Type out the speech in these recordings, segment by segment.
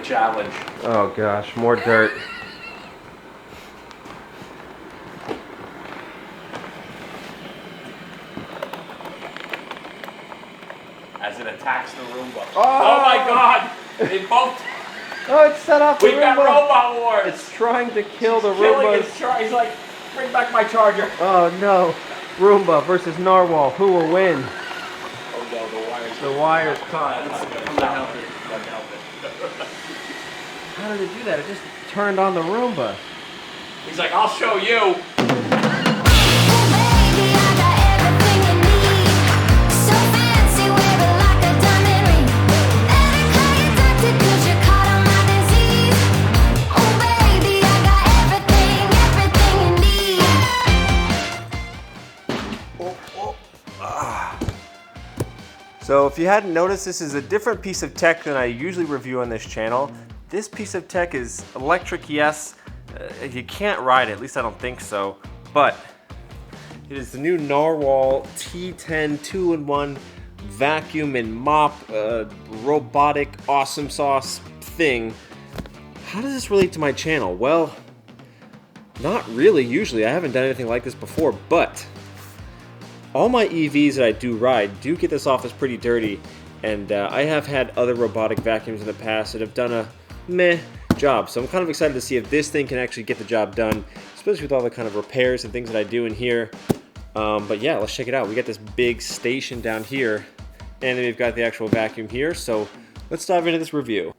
challenge. Oh gosh, more dirt. As it attacks the Roomba. Oh my God! They both. Oh, it's set up. We got robot wars. It's trying to kill the Killing Roombas. He's like, bring back my charger. Oh no. Roomba versus Narwal. Who will win? Oh no, the wire's. The wire's caught. Let's help it. Let's help it. How did it do that? It just turned on the Roomba. He's like, I'll show you. So if you hadn't noticed, this is a different piece of tech than I usually review on this channel. This piece of tech is electric, yes. You can't ride it, at least I don't think so. But it is the new Narwal T10 2-in-1 vacuum and mop robotic awesome sauce thing. How does this relate to my channel? Well, not really usually. I haven't done anything like this before, but all my EVs that I do ride do get this office pretty dirty, and I have had other robotic vacuums in the past that have done a meh job. So I'm kind of excited to see if this thing can actually get the job done, especially with all the kind of repairs and things that I do in here. But yeah, let's check it out. We got this big station down here, and then we've got the actual vacuum here. So let's dive into this review.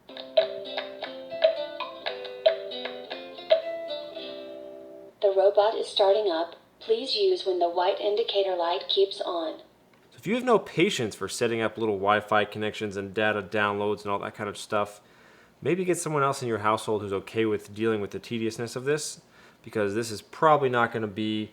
The robot is starting up. Please use when the white indicator light keeps on. So if you have no patience for setting up little Wi-Fi connections and data downloads and all that kind of stuff, maybe get someone else in your household who's okay with dealing with the tediousness of this, because this is probably not going to be,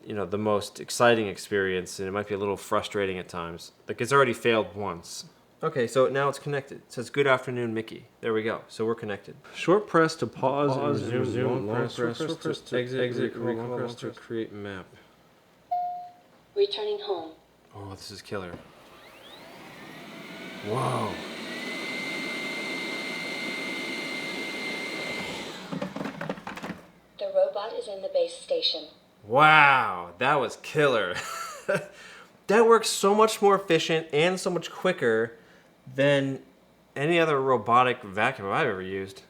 you know, the most exciting experience, and it might be a little frustrating at times. Like, it's already failed once. Okay, so now it's connected. It says, "Good afternoon, Mickey." There we go. So we're connected. Short press to pause and resume. Long press to exit. Long press to create map. Returning home. Oh, this is killer. Whoa. The robot is in the base station. Wow, that was killer. That works so much more efficient and so much quicker than any other robotic vacuum I've ever used.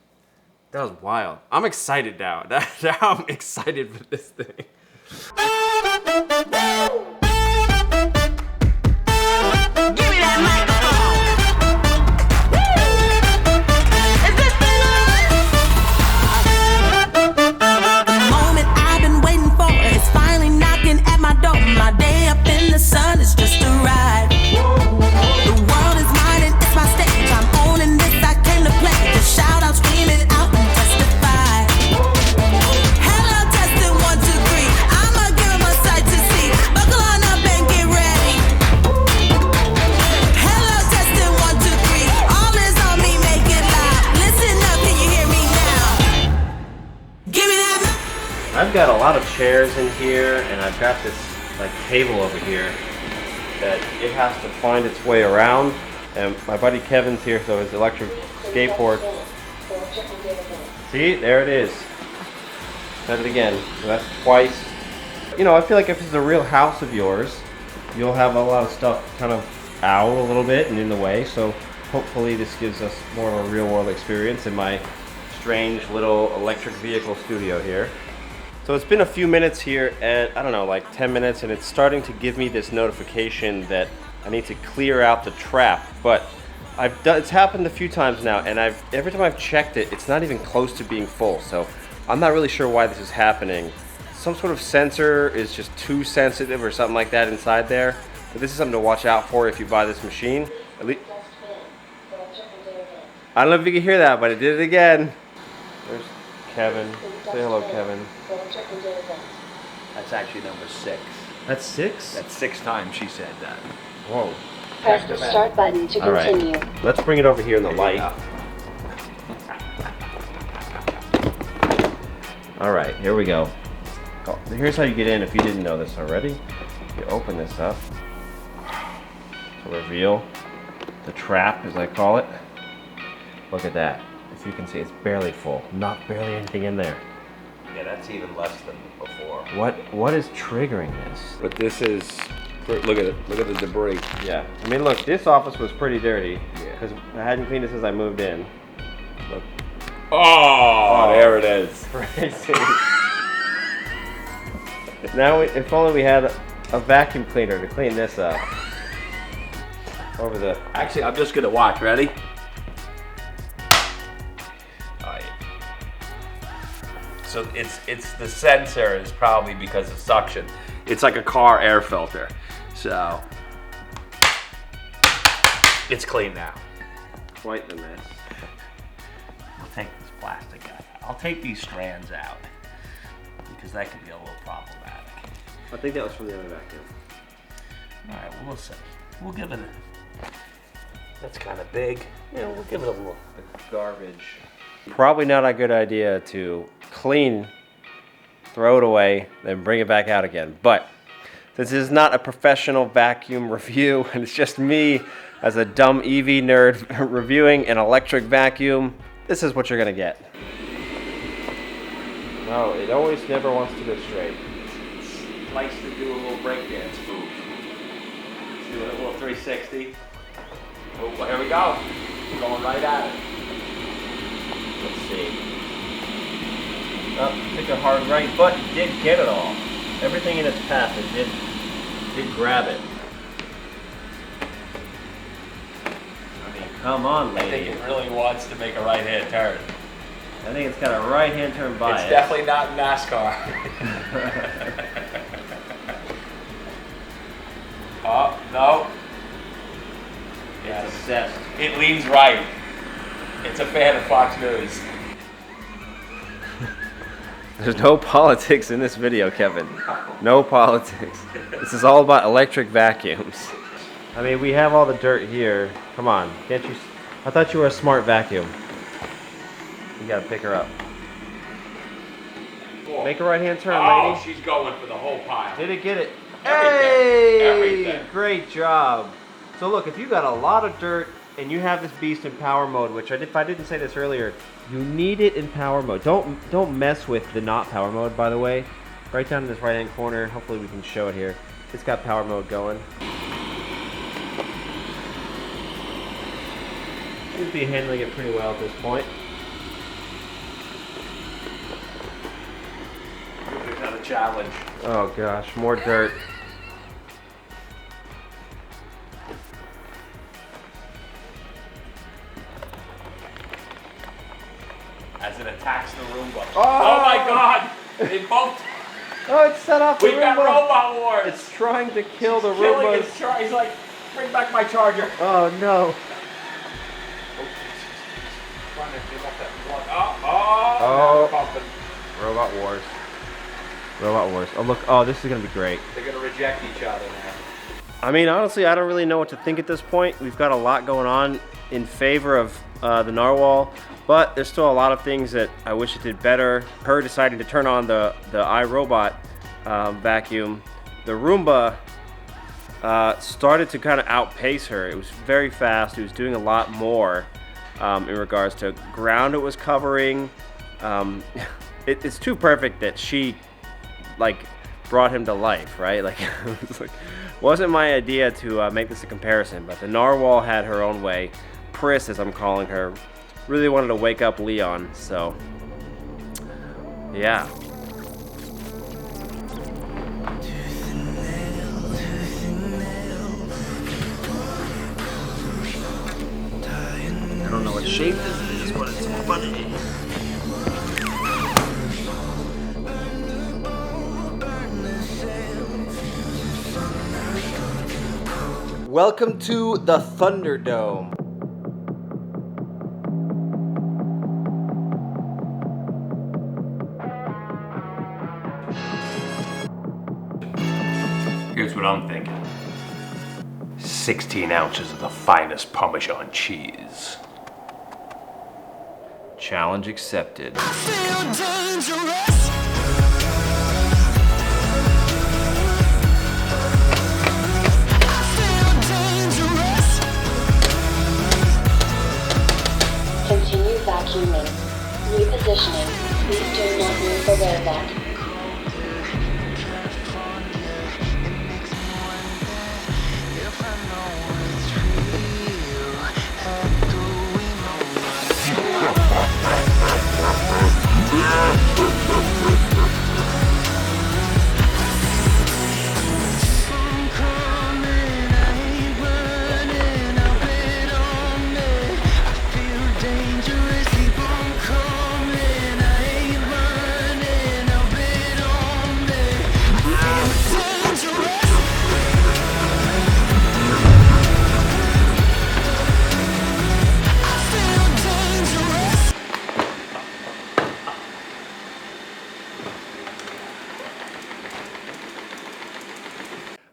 That was wild. I'm excited now. Now I'm excited for this thing. I've got a lot of chairs in here, and I've got this like table over here that it has to find its way around. And my buddy Kevin's here, so his electric skateboard. See, there it is. Said it again. So that's twice. You know, I feel like if it's a real house of yours, you'll have a lot of stuff kind of out a little bit and in the way. So hopefully this gives us more of a real world experience in my strange little electric vehicle studio here. So it's been a few minutes here, and I don't know, like 10 minutes, and it's starting to give me this notification that I need to clear out the trap. But it's happened a few times now, and every time I've checked it, it's not even close to being full. So I'm not really sure why this is happening. Some sort of sensor is just too sensitive or something like that inside there. But this is something to watch out for if you buy this machine. At least, I don't know if you can hear that, but it did it again. There's Kevin. Say hello, Kevin. That's actually number 6. That's 6? That's 6 times she said that. Whoa. Press the start button to continue. Right. Let's bring it over here in the light. All right, here we go. Oh, here's how you get in if you didn't know this already. You open this up to reveal the trap, as I call it. Look at that. As you can see, it's barely full. Not barely anything in there. Yeah, that's even less than before. What is triggering this? But this is, look at it. Look at the debris. Yeah. I mean, look, this office was pretty dirty. Yeah. Because I hadn't cleaned it since I moved in. Look. Oh, there it is. Crazy. Now, if only we had a vacuum cleaner to clean this up. Over the... Actually, I'm just gonna watch. Ready? So it's the sensor is probably because of suction. It's like a car air filter. So it's clean now. Quite the mess. I'll take this plastic out. I'll take these strands out because that could be a little problematic. I think that was from the other vacuum. All right, well, we'll see. We'll give it a... That's kind of big. Yeah, we'll give it a little. Garbage. Probably not a good idea to clean, throw it away, then bring it back out again. But this is not a professional vacuum review, and it's just me as a dumb EV nerd reviewing an electric vacuum. This is what you're gonna get. No, it always never wants to go straight. It likes to do a little breakdance move. Do a little 360. Oh, well, here we go. We're going right at it. Let's see. Oh, took a hard right, but it did get it all. Everything in its path, it did grab it. I mean, come on, I lady. think it really wants to make a right-hand turn. I think it's got a right-hand turn bias. It's definitely not NASCAR. Oh, no. It's obsessed. It leans right. It's a fan of Fox News. There's no politics in this video, Kevin. No politics. This is all about electric vacuums. I mean, we have all the dirt here. Come on, can't you? I thought you were a smart vacuum. You gotta pick her up. Cool. Make a right-hand turn, Oh, lady. she's going for the whole pile. Did it get it? Everything. Hey! Everything. Great job. So look, if you got a lot of dirt and you have this beast in power mode, which if I didn't say this earlier, you need it in power mode. Don't mess with the not power mode, by the way. Right down in this right-hand corner, hopefully we can show it here. It's got power mode going. Seems to be handling it pretty well at this point. Another challenge. Oh gosh, more dirt. As it attacks the Roomba. Oh my God! They both. Oh, it's set off the We got Roomba. robot wars. It's trying to kill the Killing Roombas. his He's like, bring back my charger. Oh no. Trying to give up that plug. Oh. They're pumping. Robot Wars. Robot Wars. Oh look, oh this is gonna be great. They're gonna reject each other now. I mean, honestly, I don't really know what to think at this point. We've got a lot going on in favor of the Narwal, but there's still a lot of things that I wish it did better. Her deciding to turn on the iRobot vacuum. The Roomba started to kind of outpace her. It was very fast. It was doing a lot more in regards to ground it was covering. It's too perfect that she like brought him to life, right? Like, it was like, wasn't my idea to make this a comparison, but the Narwhal had her own way. Pris, as I'm calling her, really wanted to wake up Leon, so yeah. I don't know what shape this is, but it's funny. Welcome to the Thunderdome. Here's what I'm thinking. 16 ounces of the finest Parmesan cheese. Challenge accepted. I feel dangerous. I feel dangerous. vacuuming. Repositioning. Please do not move the robot.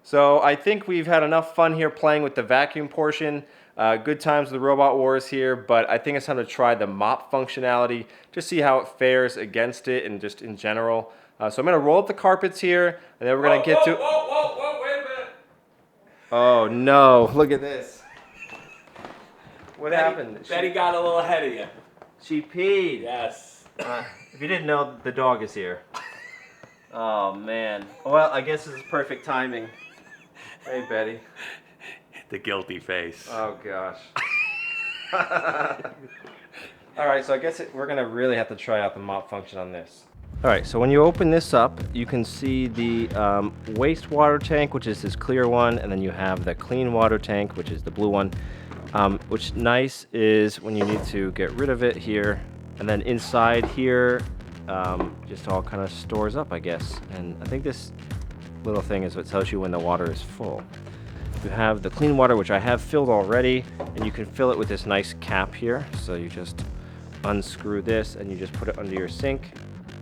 So I think we've had enough fun here playing with the vacuum portion. Good times with the Robot Wars here, but I think it's time to try the mop functionality, just see how it fares against it and just in general. So I'm gonna roll up the carpets here, and then we're gonna get to... Whoa, wait a minute. Oh no, look at this. What happened? Betty got a little ahead of you. She peed. Yes. If you didn't know, the dog is here. Oh man. Well, I guess this is perfect timing. Hey, Betty. The guilty face. Oh gosh. All right, so I guess we're gonna really have to try out the mop function on this. All right, so when you open this up, you can see the wastewater tank, which is this clear one, and then you have the clean water tank, which is the blue one. Which nice is when you need to get rid of it here, and then inside here, just all kind of stores up, I guess. And I think this little thing is what tells you when the water is full. You have the clean water, which I have filled already, and you can fill it with this nice cap here. So you just unscrew this and you just put it under your sink.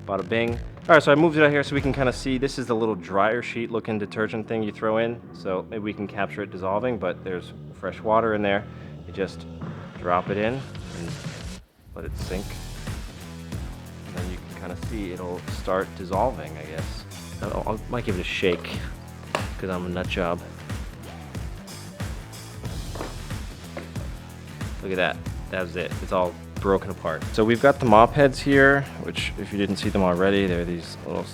Bada bing. All right, so I moved it out here so we can kind of see. This is the little dryer sheet looking detergent thing you throw in. So maybe we can capture it dissolving, but there's fresh water in there. You just drop it in and let it sink. And then you can kind of see it'll start dissolving, I guess. I might give it a shake because I'm a nut job. Look at that. That's it. It's all broken apart. So we've got the mop heads here, which if you didn't see them already, they're these little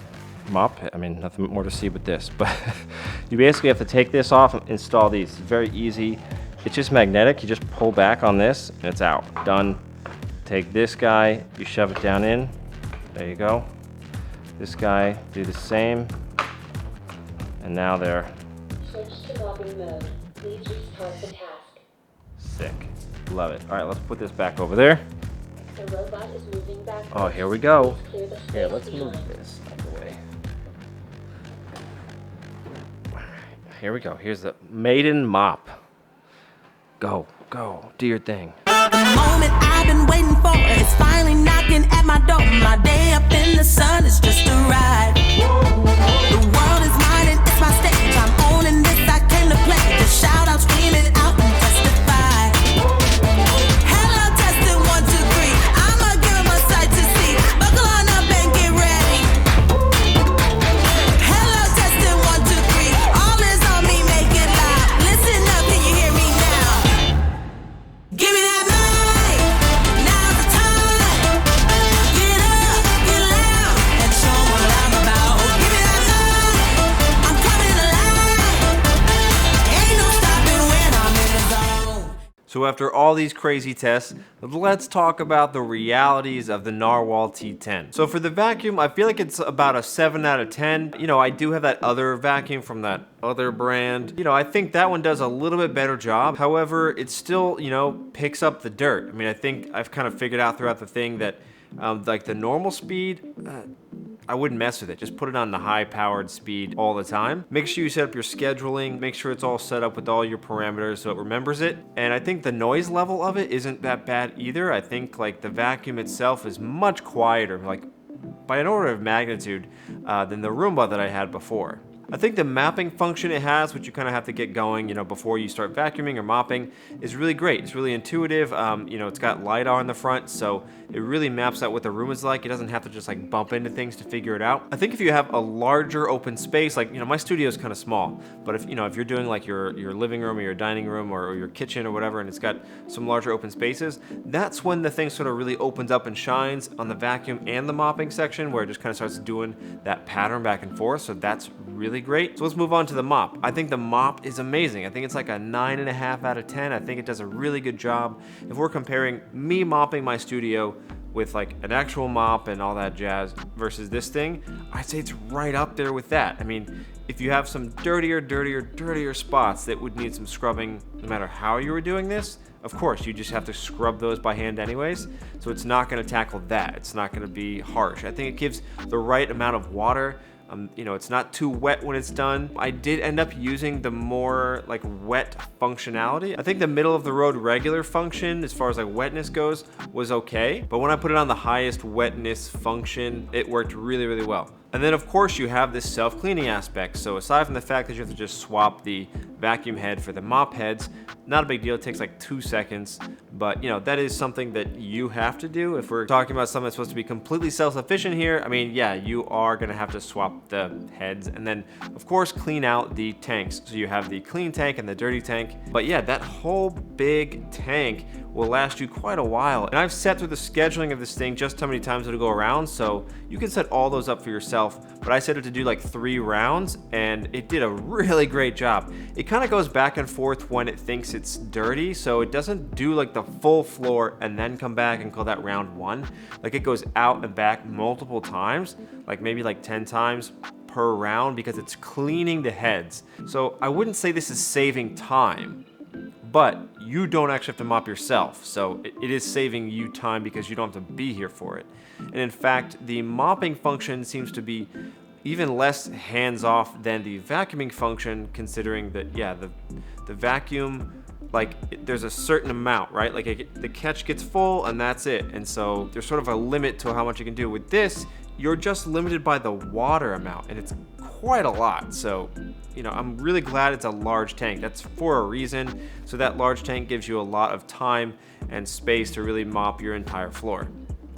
I mean, nothing more to see but this. But you basically have to take this off and install these. It's very easy. It's just magnetic. You just pull back on this and it's out. Done. Take this guy, you shove it down in. There you go. This guy, do the same. And now they're Switch to mopping mode. Please restart the task. sick. Love it. All right, let's put this back over there. The robot is moving back. Oh, here we go. Please clear the space Here, let's behind. move this out of the way. All right, here we go. Here's the maiden mop. Go, go, do your thing. The moment I've been waiting for is finally knocking at my door. My day up in the sun is just a ride. The world is mine and it's my stage. I'm owning this, I came to play. Just shout out, scream it out and testify. Hello, testing 1, 2, 3. I'ma give 'em a sight to see. Buckle on up and get ready. Hello, testing 1, 2, 3. All is on me, make it loud. Listen up, can you hear me now? Give me that mic, now's the time. Get up, get loud, and show 'em what I'm about. Give me that mic, I'm coming alive. Ain't no stopping when I'm in the zone. So after all these crazy tests, let's talk about the realities of the Narwal T10. So for the vacuum, I feel like it's about a 7 out of 10. You know, I do have that other vacuum from that other brand. You know, I think that one does a little bit better job. However, it still, you know, picks up the dirt. I mean, I think I've kind of figured out throughout the thing that like the normal speed, I wouldn't mess with it. Just put it on the high-powered speed all the time. Make sure you set up your scheduling. Make sure it's all set up with all your parameters so it remembers it. And I think the noise level of it isn't that bad either. I think like the vacuum itself is much quieter, like by an order of magnitude, than the Roomba that I had before. I think the mapping function it has, which you kind of have to get going, you know, before you start vacuuming or mopping, is really great. It's really intuitive. You know, it's got LiDAR in the front, so it really maps out what the room is like. It doesn't have to just like bump into things to figure it out. I think if you have a larger open space, like, you know, my studio is kind of small, but if, you know, if you're doing like your living room or your dining room or your kitchen or whatever, and it's got some larger open spaces, that's when the thing sort of really opens up and shines on the vacuum and the mopping section, where it just kind of starts doing that pattern back and forth. So that's really great. So let's move on to the mop. I think the mop is amazing. I think it's like a 9.5 out of 10. I think it does a really good job. If we're comparing me mopping my studio with like an actual mop and all that jazz versus this thing, I'd say it's right up there with that. I mean, if you have some dirtier spots that would need some scrubbing, no matter how you were doing this, of course, you just have to scrub those by hand anyways, so it's not going to tackle that. It's not going to be harsh. I think it gives the right amount of water. You know, it's not too wet when it's done. I did end up using the more like wet functionality. I think the middle of the road regular function, as far as like wetness goes, was okay. But when I put it on the highest wetness function, it worked really well. And then of course you have this self-cleaning aspect. So aside from the fact that you have to just swap the vacuum head for the mop heads, not a big deal, it takes like 2 seconds. But you know, that is something that you have to do. If we're talking about something that's supposed to be completely self-sufficient here, I mean, yeah, you are gonna have to swap the heads and then of course clean out the tanks. So you have the clean tank and the dirty tank. But yeah, that whole big tank will last you quite a while. And I've set through the scheduling of this thing just how many times it'll go around, so you can set all those up for yourself. But I set it to do like 3 rounds and it did a really great job. It kind of goes back and forth when it thinks it's dirty, so it doesn't do like the full floor and then come back and call that round 1. Like it goes out and back multiple times, like maybe like 10 times per round, because it's cleaning the heads. So I wouldn't say this is saving time, but you don't actually have to mop yourself, so it is saving you time because you don't have to be here for it. And in fact, the mopping function seems to be even less hands-off than the vacuuming function, considering that, yeah, the vacuum, like, there's a certain amount, right? Like, the catch gets full and that's it. And so there's sort of a limit to how much you can do. With this, you're just limited by the water amount, and it's quite a lot. So, you know, I'm really glad it's a large tank. That's for a reason. So that large tank gives you a lot of time and space to really mop your entire floor.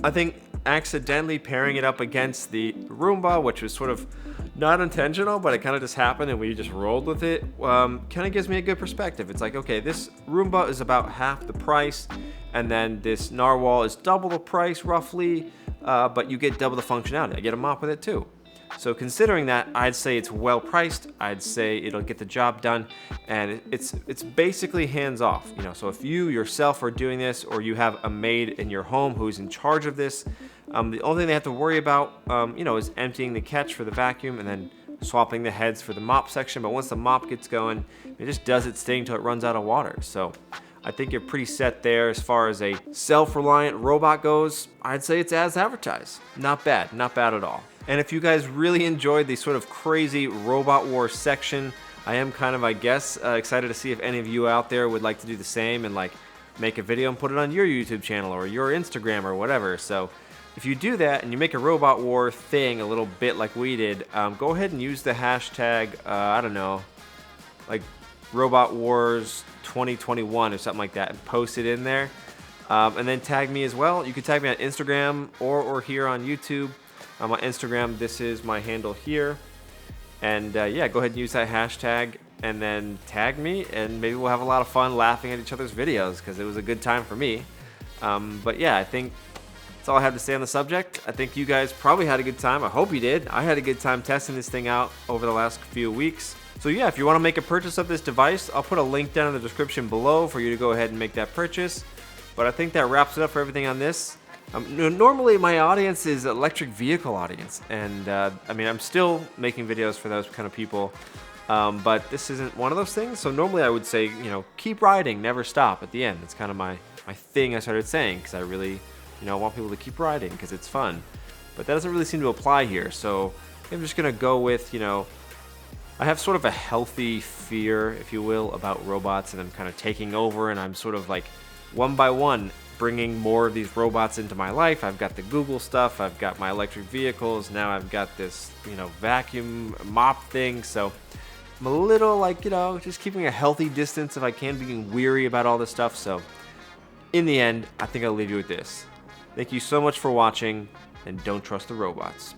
I think accidentally pairing it up against the Roomba, which was sort of not intentional, but it kind of just happened and we just rolled with it, kind of gives me a good perspective. It's like, okay, this Roomba is about half the price, and then this Narwal is double the price roughly, but you get double the functionality. I get a mop with it too. So considering that, I'd say it's well priced. I'd say it'll get the job done, and it's basically hands off. You know, so if you yourself are doing this, or you have a maid in your home who's in charge of this, the only thing they have to worry about, you know, is emptying the catch for the vacuum and then swapping the heads for the mop section. But once the mop gets going, it just does its thing until it runs out of water. So I think you're pretty set there. As far as a self-reliant robot goes, I'd say it's as advertised. Not bad at all. And if you guys really enjoyed the sort of crazy Robot Wars section, I am kind of, I guess, excited to see if any of you out there would like to do the same and like make a video and put it on your YouTube channel or your Instagram or whatever. So if you do that and you make a Robot War thing a little bit like we did, go ahead and use the hashtag, I don't know, like Robot Wars 2021 or something like that, and post it in there. And then tag me as well. You can tag me on Instagram or here on YouTube. On Instagram, this is my handle here. And yeah, go ahead and use that hashtag and then tag me, and maybe we'll have a lot of fun laughing at each other's videos, because it was a good time for me. But yeah, I think that's all I have to say on the subject. I think you guys probably had a good time. I hope you did. I had a good time testing this thing out over the last few weeks. So yeah, if you want to make a purchase of this device, I'll put a link down in the description below for you to go ahead and make that purchase. But I think that wraps it up for everything on this. Normally my audience is electric vehicle audience, and I mean, I'm still making videos for those kind of people, but this isn't one of those things. So normally I would say, you know, keep riding, never stop at the end. That's kind of my thing I started saying, because I really, you know, want people to keep riding because it's fun. But that doesn't really seem to apply here, so I'm just gonna go with, you know, I have sort of a healthy fear, if you will, about robots, and I'm kind of taking over, and I'm sort of like one by one bringing more of these robots into my life. I've got the Google stuff, I've got my electric vehicles, now I've got this, vacuum mop thing. So I'm a little like, just keeping a healthy distance if I can, being weary about all this stuff. So in the end, I think I'll leave you with this. Thank you so much for watching, and don't trust the robots.